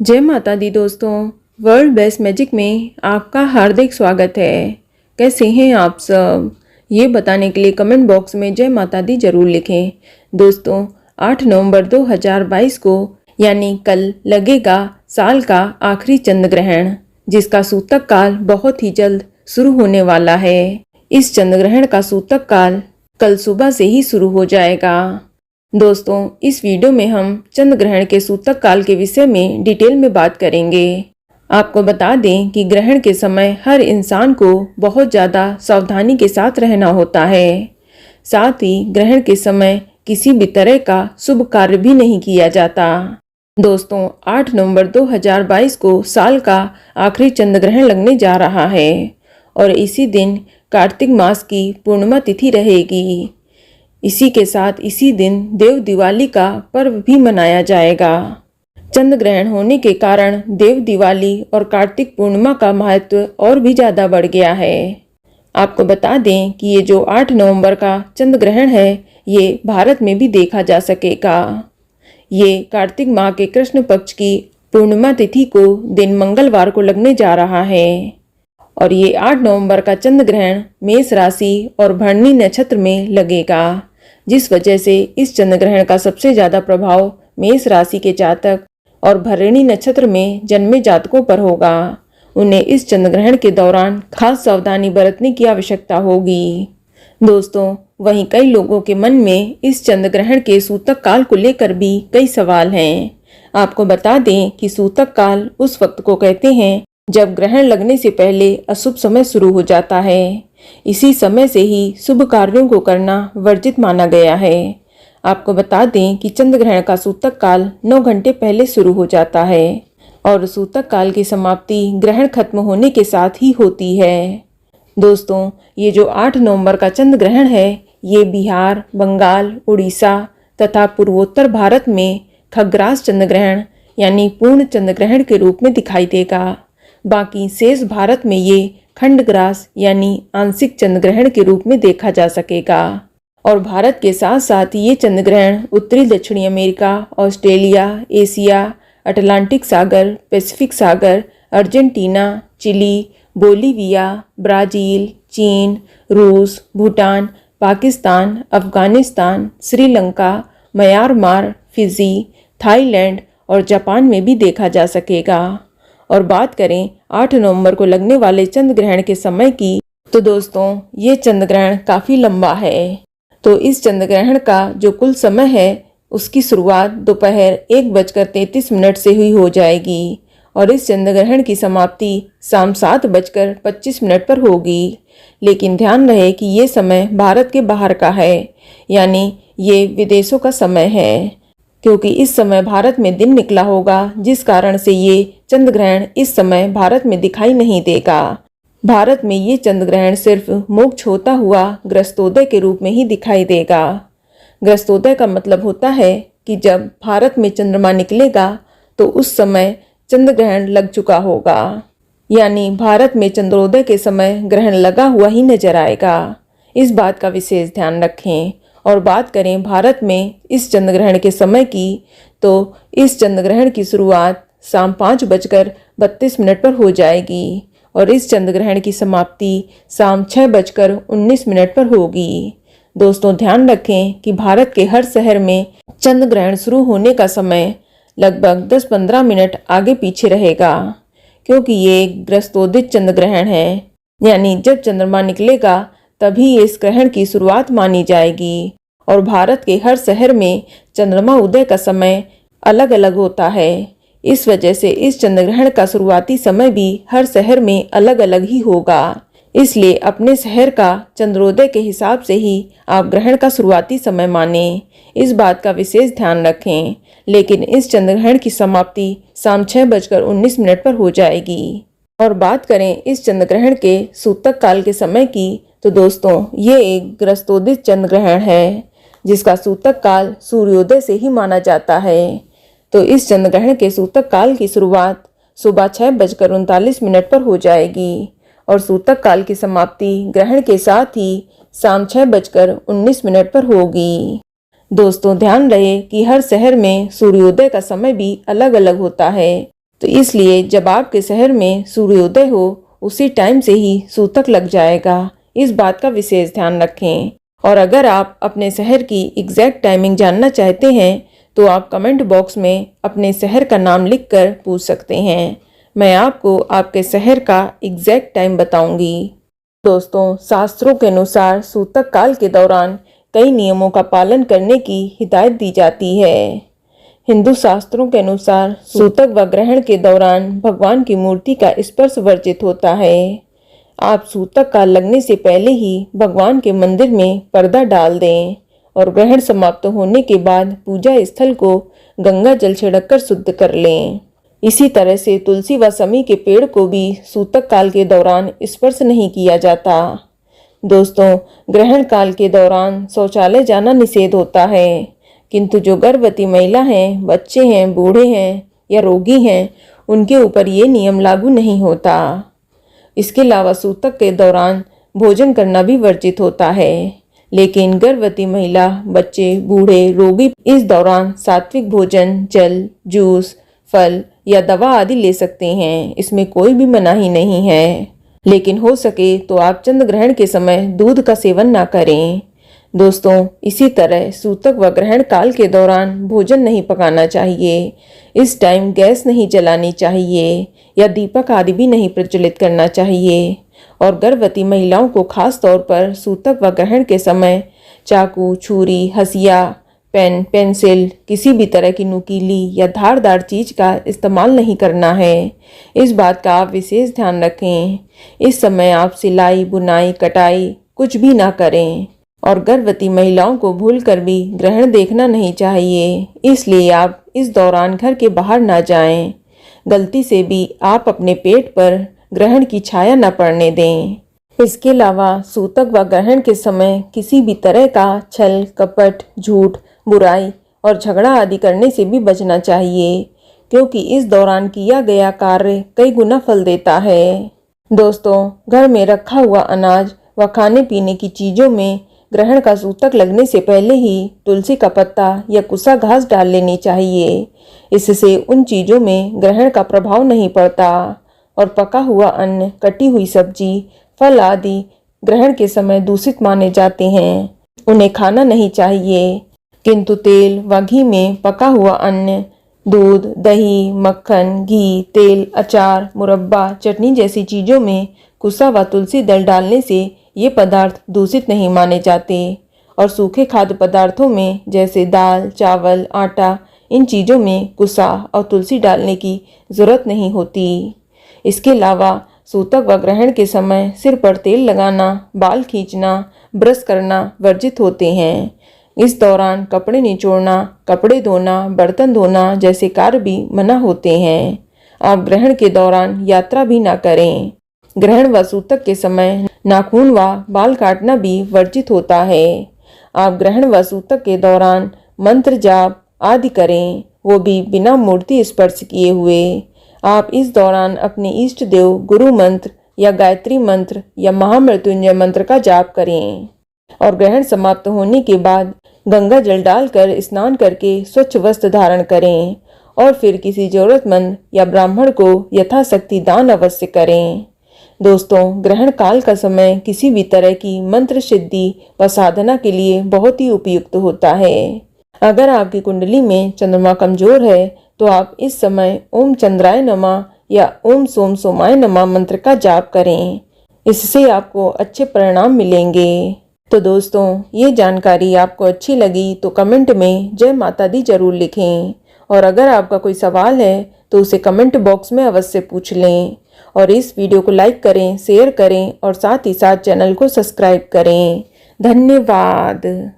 जय माता दी दोस्तों। वर्ल्ड बेस्ट मैजिक में आपका हार्दिक स्वागत है। कैसे हैं आप सब? ये बताने के लिए कमेंट बॉक्स में जय माता दी जरूर लिखें। दोस्तों 8 नवंबर 2022 को यानी कल लगेगा साल का आखिरी चंद्र ग्रहण, जिसका सूतक काल बहुत ही जल्द शुरू होने वाला है। इस चंद्र ग्रहण का सूतक काल कल सुबह से ही शुरू हो जाएगा। दोस्तों इस वीडियो में हम चंद्र ग्रहण के सूतक काल के विषय में डिटेल में बात करेंगे। आपको बता दें कि ग्रहण के समय हर इंसान को बहुत ज़्यादा सावधानी के साथ रहना होता है। साथ ही ग्रहण के समय किसी भी तरह का शुभ कार्य भी नहीं किया जाता। दोस्तों 8 नवंबर 2022 को साल का आखिरी चंद्र ग्रहण लगने जा रहा है और इसी दिन कार्तिक मास की पूर्णिमा तिथि रहेगी। इसी के साथ इसी दिन देव दिवाली का पर्व भी मनाया जाएगा। चंद्र ग्रहण होने के कारण देव दिवाली और कार्तिक पूर्णिमा का महत्व और भी ज़्यादा बढ़ गया है। आपको बता दें कि ये जो 8 नवंबर का चंद्र ग्रहण है ये भारत में भी देखा जा सकेगा। ये कार्तिक माह के कृष्ण पक्ष की पूर्णिमा तिथि को दिन मंगलवार को लगने जा रहा है और ये 8 नवंबर का चंद्र ग्रहण मेष राशि और भरणी नक्षत्र में लगेगा, जिस वजह से इस चंद्र ग्रहण का सबसे ज़्यादा प्रभाव मेष राशि के जातक और भरणी नक्षत्र में जन्मे जातकों पर होगा। उन्हें इस चंद्र ग्रहण के दौरान खास सावधानी बरतने की आवश्यकता होगी। दोस्तों वहीं कई लोगों के मन में इस चंद्र ग्रहण के सूतक काल को लेकर भी कई सवाल हैं। आपको बता दें कि सूतक काल उस वक्त को कहते हैं जब ग्रहण लगने से पहले अशुभ समय शुरू हो जाता है। इसी समय से ही शुभ कार्यों को करना वर्जित माना गया है। आपको बता दें कि चंद्र ग्रहण का सूतक काल 9 घंटे पहले शुरू हो जाता है और सूतक काल की समाप्ति ग्रहण खत्म होने के साथ ही होती है। दोस्तों ये जो 8 नवंबर का चंद्र ग्रहण है ये बिहार, बंगाल, उड़ीसा तथा पूर्वोत्तर भारत में खग्रास चंद्र ग्रहण यानी पूर्ण चंद्र ग्रहण के रूप में दिखाई देगा। बाकी शेष भारत में ये खंडग्रास यानी आंशिक चंद्र ग्रहण के रूप में देखा जा सकेगा और भारत के साथ साथ ये चंद्र ग्रहण उत्तरी दक्षिणी अमेरिका, ऑस्ट्रेलिया, एशिया, अटलांटिक सागर, पैसिफिक सागर, अर्जेंटीना, चिली, बोलीविया, ब्राज़ील, चीन, रूस, Bhutan, Pakistan, Afghanistan, Sri Lanka, Myanmar, Fiji, Thailand और जापान में भी देखा जा सकेगा। और बात करें 8 नवंबर को लगने वाले चंद्र ग्रहण के समय की तो दोस्तों ये चंद्र ग्रहण काफ़ी लंबा है। तो इस चंद्र ग्रहण का जो कुल समय है उसकी शुरुआत दोपहर 1:33 से हुई हो जाएगी और इस चंद्र ग्रहण की समाप्ति शाम 7:25 पर होगी। लेकिन ध्यान रहे कि ये समय भारत के बाहर का है, यानी ये विदेशों का समय है, क्योंकि इस समय भारत में दिन निकला होगा, जिस कारण से ये चंद्र ग्रहण इस समय भारत में दिखाई नहीं देगा। भारत में ये चंद्र ग्रहण सिर्फ मोक्ष होता हुआ ग्रस्तोदय के रूप में ही दिखाई देगा। ग्रस्तोदय का मतलब होता है कि जब भारत में चंद्रमा निकलेगा तो उस समय चंद्र ग्रहण लग चुका होगा, यानी भारत में चंद्रोदय के समय ग्रहण लगा हुआ ही नजर आएगा। इस बात का विशेष ध्यान रखें। और बात करें भारत में इस चंद्र ग्रहण के समय की तो इस चंद्र ग्रहण की शुरुआत शाम 5:32 पर हो जाएगी और इस चंद्र ग्रहण की समाप्ति शाम 6:19 पर होगी। दोस्तों ध्यान रखें कि भारत के हर शहर में चंद्र ग्रहण शुरू होने का समय लगभग 10-15 मिनट आगे पीछे रहेगा, क्योंकि ये एक ग्रस्तोदित चंद्र ग्रहण है, यानी जब चंद्रमा निकलेगा तभी इस ग्रहण की शुरुआत मानी जाएगी। और भारत के हर शहर में चंद्रमा उदय का समय अलग अलग होता है। इस वजह से इस चंद्र ग्रहण का शुरुआती समय भी हर शहर में अलग अलग ही होगा। इसलिए अपने शहर का चंद्रोदय के हिसाब से ही आप ग्रहण का शुरुआती समय मानें। इस बात का विशेष ध्यान रखें। लेकिन इस चंद्र ग्रहण की समाप्ति शाम 6:19 पर हो जाएगी। और बात करें इस चंद्र ग्रहण के सूतक काल के समय की तो दोस्तों ये एक ग्रस्तोदित चंद्र ग्रहण है, जिसका सूतक काल सूर्योदय से ही माना जाता है। तो इस चंद्र ग्रहण के सूतक काल की शुरुआत सुबह 6:39 पर हो जाएगी और सूतक काल की समाप्ति ग्रहण के साथ ही शाम 6:19 पर होगी। दोस्तों ध्यान रहे कि हर शहर में सूर्योदय का समय भी अलग अलग होता है, तो इसलिए जब आपके शहर में सूर्योदय हो उसी टाइम से ही सूतक लग जाएगा। इस बात का विशेष ध्यान रखें। और अगर आप अपने शहर की एग्जैक्ट टाइमिंग जानना चाहते हैं तो आप कमेंट बॉक्स में अपने शहर का नाम लिखकर पूछ सकते हैं। मैं आपको आपके शहर का एग्जैक्ट टाइम बताऊंगी। दोस्तों, शास्त्रों के अनुसार सूतक काल के दौरान कई नियमों का पालन करने की हिदायत दी जाती है। हिंदू शास्त्रों के अनुसार सूतक व ग्रहण के दौरान भगवान की मूर्ति का स्पर्श वर्जित होता है। आप सूतक काल लगने से पहले ही भगवान के मंदिर में पर्दा डाल दें और ग्रहण समाप्त होने के बाद पूजा स्थल को गंगा जल छिड़ककर शुद्ध कर लें। इसी तरह से तुलसी व समी के पेड़ को भी सूतक काल के दौरान स्पर्श नहीं किया जाता। दोस्तों, ग्रहण काल के दौरान शौचालय जाना निषेध होता है, किंतु जो गर्भवती महिला हैं, बच्चे हैं, बूढ़े हैं या रोगी हैं, उनके ऊपर ये नियम लागू नहीं होता। इसके अलावा सूतक के दौरान भोजन करना भी वर्जित होता है, लेकिन गर्भवती महिला, बच्चे, बूढ़े, रोगी इस दौरान सात्विक भोजन, जल, जूस, फल या दवा आदि ले सकते हैं। इसमें कोई भी मनाही नहीं है, लेकिन हो सके तो आप चंद्र ग्रहण के समय दूध का सेवन ना करें। दोस्तों, इसी तरह सूतक व ग्रहण काल के दौरान भोजन नहीं पकाना चाहिए। इस टाइम गैस नहीं जलानी चाहिए या दीपक आदि भी नहीं प्रज्वलित करना चाहिए। और गर्भवती महिलाओं को खास तौर पर सूतक व ग्रहण के समय चाकू, छुरी, हंसिया, पेन, पेंसिल, किसी भी तरह की नुकीली या धारदार चीज का इस्तेमाल नहीं करना है। इस बात का आप विशेष ध्यान रखें। इस समय आप सिलाई, बुनाई, कटाई कुछ भी ना करें। और गर्भवती महिलाओं को भूलकर भी ग्रहण देखना नहीं चाहिए, इसलिए आप इस दौरान घर के बाहर ना जाएं। गलती से भी आप अपने पेट पर ग्रहण की छाया न पड़ने दें। इसके अलावा सूतक व ग्रहण के समय किसी भी तरह का छल, कपट, झूठ, बुराई और झगड़ा आदि करने से भी बचना चाहिए, क्योंकि इस दौरान किया गया कार्य कई गुना फल देता है। दोस्तों, घर में रखा हुआ अनाज व खाने पीने की चीज़ों में ग्रहण का सूतक लगने से पहले ही तुलसी का पत्ता या कुसा घास डाल लेनी चाहिए। इससे उन चीज़ों में ग्रहण का प्रभाव नहीं पड़ता। और पका हुआ अन्न, कटी हुई सब्जी, फल आदि ग्रहण के समय दूषित माने जाते हैं, उन्हें खाना नहीं चाहिए। किंतु तेल व घी में पका हुआ अन्न, दूध, दही, मक्खन, घी, तेल, अचार, मुरब्बा, चटनी जैसी चीज़ों में कुसा व तुलसी दल डालने से ये पदार्थ दूषित नहीं माने जाते। और सूखे खाद्य पदार्थों में जैसे दाल, चावल, आटा, इन चीज़ों में कुसा और तुलसी डालने की ज़रूरत नहीं होती। इसके अलावा सूतक व ग्रहण के समय सिर पर तेल लगाना, बाल खींचना, ब्रश करना वर्जित होते हैं। इस दौरान कपड़े निचोड़ना, कपड़े धोना, बर्तन धोना जैसे कार्य भी मना होते हैं। आप ग्रहण के दौरान यात्रा भी ना करें। ग्रहण व सूतक के समय नाखून व बाल काटना भी वर्जित होता है। आप ग्रहण व सूतक के दौरान मंत्र जाप आदि करें, वो भी बिना मूर्ति स्पर्श किए हुए। आप इस दौरान अपने इष्ट देव गुरु मंत्र या गायत्री मंत्र या महामृत्युंजय मंत्र का जाप करें। और ग्रहण समाप्त होने के बाद गंगा जल डालकर स्नान करके स्वच्छ वस्त्र धारण करें और फिर किसी जरूरतमंद या ब्राह्मण को यथाशक्ति दान अवश्य करें। दोस्तों, ग्रहण काल का समय किसी भी तरह की मंत्र सिद्धि व साधना के लिए बहुत ही उपयुक्त होता है। अगर आपकी कुंडली में चंद्रमा कमजोर है तो आप इस समय ओम चंद्राय नमः या ओम सोम सोमाय नमः मंत्र का जाप करें। इससे आपको अच्छे परिणाम मिलेंगे। तो दोस्तों, ये जानकारी आपको अच्छी लगी तो कमेंट में जय माता दी जरूर लिखें। और अगर आपका कोई सवाल है तो उसे कमेंट बॉक्स में अवश्य पूछ लें। और इस वीडियो को लाइक करें, शेयर करें और साथ ही साथ चैनल को सब्सक्राइब करें। धन्यवाद।